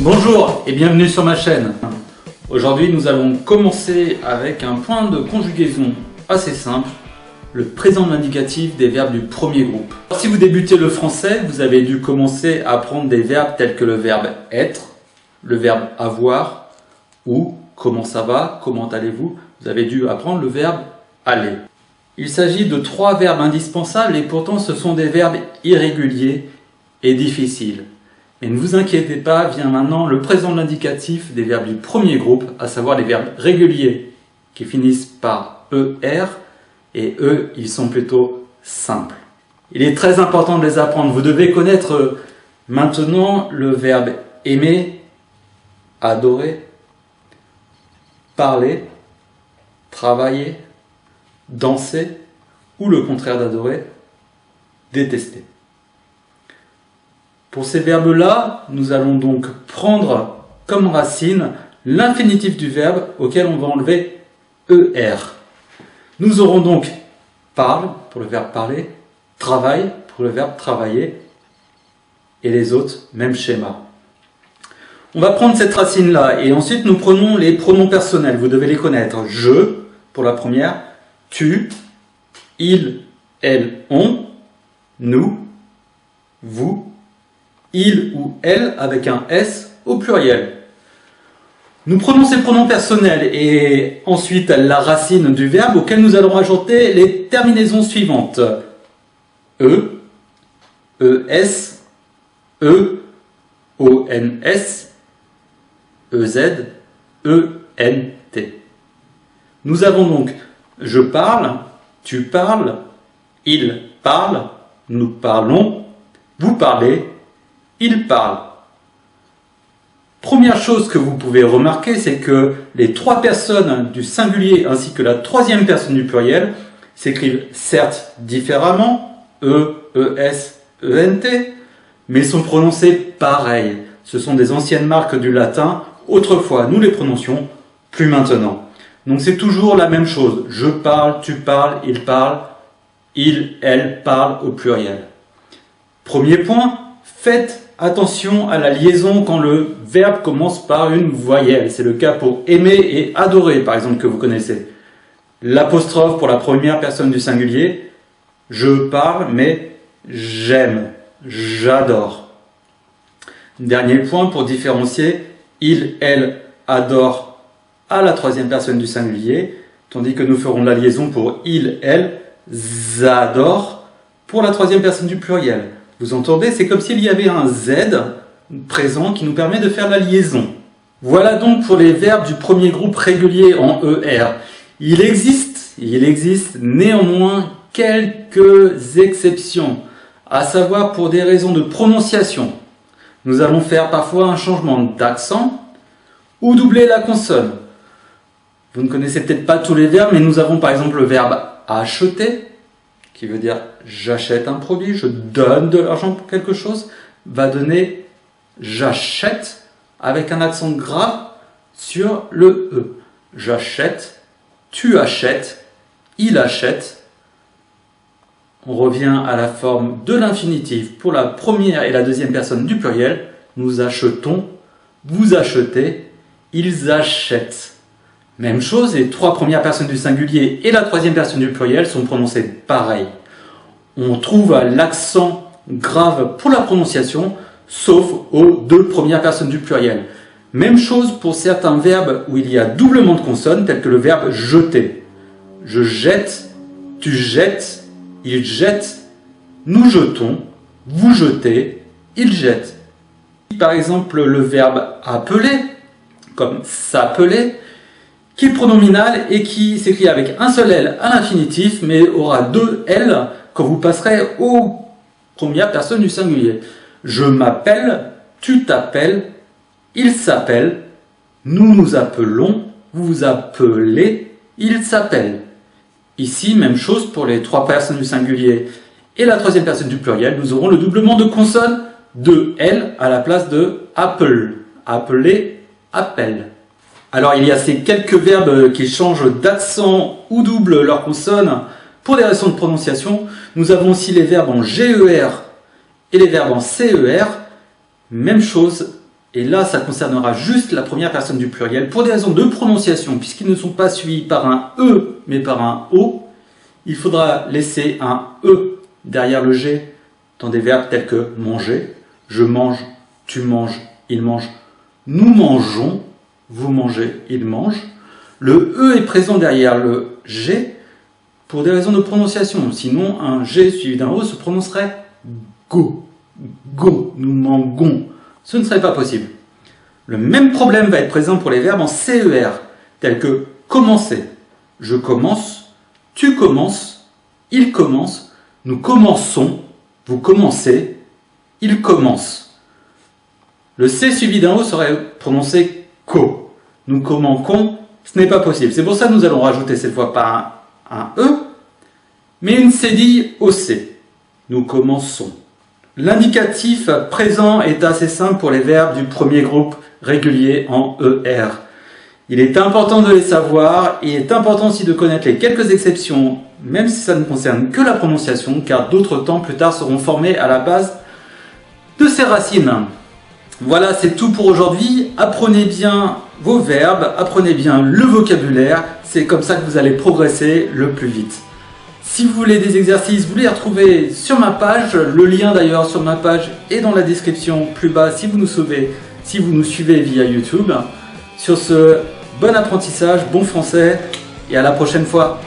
Bonjour et bienvenue sur ma chaîne. Aujourd'hui nous allons commencer avec un point de conjugaison assez simple, le présent de l'indicatif des verbes du premier groupe. Si vous débutez le français, vous avez dû commencer à apprendre des verbes tels que le verbe être, le verbe avoir ou comment ça va, comment allez-vous. Vous avez dû apprendre le verbe aller. Il s'agit de 3 verbes indispensables et pourtant ce sont des verbes irréguliers et difficiles. Mais ne vous inquiétez pas, vient maintenant le présent de l'indicatif des verbes du premier groupe, à savoir les verbes réguliers qui finissent par ER et eux, ils sont plutôt simples. Il est très important de les apprendre. Vous devez connaître maintenant le verbe aimer, adorer, parler, travailler, danser ou le contraire d'adorer, détester. Pour ces verbes-là, nous allons donc prendre comme racine l'infinitif du verbe auquel on va enlever ER. Nous aurons donc parle pour le verbe parler, travail pour le verbe travailler et les autres, même schéma. On va prendre cette racine-là et ensuite nous prenons les pronoms personnels. Vous devez les connaître. Je pour la première, tu, il, elle, on, nous, vous, il ou elle avec un S au pluriel. Nous prenons ces pronoms personnels et ensuite la racine du verbe auquel nous allons ajouter les terminaisons suivantes. E, ES, E, ONS, EZ, ENT. Nous avons donc je parle, tu parles, il parle, nous parlons, vous parlez, il parle. Première chose que vous pouvez remarquer, c'est que les 3 personnes du singulier ainsi que la 3e personne du pluriel s'écrivent certes différemment, E, ES, ENT, mais sont prononcées pareil. Ce sont des anciennes marques du latin, autrefois nous les prononcions, plus maintenant. Donc c'est toujours la même chose, je parle, tu parles, il, elle parle au pluriel. Premier point, faites attention à la liaison quand le verbe commence par une voyelle. C'est le cas pour aimer et adorer, par exemple, que vous connaissez. L'apostrophe pour la première personne du singulier. Je parle, mais j'aime, j'adore. Dernier point pour différencier il, elle, adore à la 3e personne du singulier, tandis que nous ferons la liaison pour il, elle, adore pour la 3e personne du pluriel. Vous entendez, c'est comme s'il y avait un Z présent qui nous permet de faire la liaison. Voilà donc pour les verbes du premier groupe régulier en ER. Il existe néanmoins quelques exceptions, à savoir pour des raisons de prononciation. Nous allons faire parfois un changement d'accent ou doubler la consonne. Vous ne connaissez peut-être pas tous les verbes, mais nous avons par exemple le verbe acheter, qui veut dire j'achète un produit, je donne de l'argent pour quelque chose, va donner j'achète avec un accent grave sur le E. J'achète, tu achètes, il achète. On revient à la forme de l'infinitif pour la première et la 2e personne du pluriel. Nous achetons, vous achetez, ils achètent. Même chose, les 3 premières personnes du singulier et la 3e personne du pluriel sont prononcées pareil. On trouve l'accent grave pour la prononciation, sauf aux 2 premières personnes du pluriel. Même chose pour certains verbes où il y a doublement de consonnes, tel que le verbe jeter. Je jette, tu jettes, il jette, nous jetons, vous jetez, il jette. Par exemple, le verbe appeler, comme s'appeler, qui est pronominal et qui s'écrit avec un seul L à l'infinitif, mais aura 2 L quand vous passerez aux premières personnes du singulier. Je m'appelle, tu t'appelles, il s'appelle, nous nous appelons, vous vous appelez, il s'appelle. Ici, même chose pour les 3 personnes du singulier et la 3e personne du pluriel, nous aurons le doublement de consonne de L à la place de apple, appeler, appelle. Alors il y a ces quelques verbes qui changent d'accent ou doublent leur consonne pour des raisons de prononciation. Nous avons aussi les verbes en GER et les verbes en CER. Même chose Et là, ça concernera juste la première personne du pluriel. Pour des raisons de prononciation, puisqu'ils ne sont pas suivis par un E, mais par un O, il faudra laisser un E derrière le G dans des verbes tels que manger, je mange, tu manges, il mange, nous mangeons, vous mangez, il mange. Le E est présent derrière le G pour des raisons de prononciation. Sinon, un G suivi d'un O se prononcerait go. Go, nous mangons. Ce ne serait pas possible. Le même problème va être présent pour les verbes en CER, tels que commencer. Je commence, tu commences, il commence, nous commençons, vous commencez, il commence. Le C suivi d'un O serait prononcé co. Nous commençons, ce n'est pas possible. C'est pour ça que nous allons rajouter cette fois pas un E, mais une cédille au C. Nous commençons. L'indicatif présent est assez simple pour les verbes du premier groupe régulier en ER. Il est important de les savoir et il est important aussi de connaître les quelques exceptions, même si ça ne concerne que la prononciation, car d'autres temps plus tard seront formés à la base de ces racines. Voilà, c'est tout pour aujourd'hui. Apprenez bien vos verbes, apprenez bien le vocabulaire, c'est comme ça que vous allez progresser le plus vite. Si vous voulez des exercices, vous les retrouvez sur ma page. Le lien d'ailleurs sur ma page est dans la description plus bas si vous nous suivez via YouTube. Sur ce, bon apprentissage, bon français et à la prochaine fois.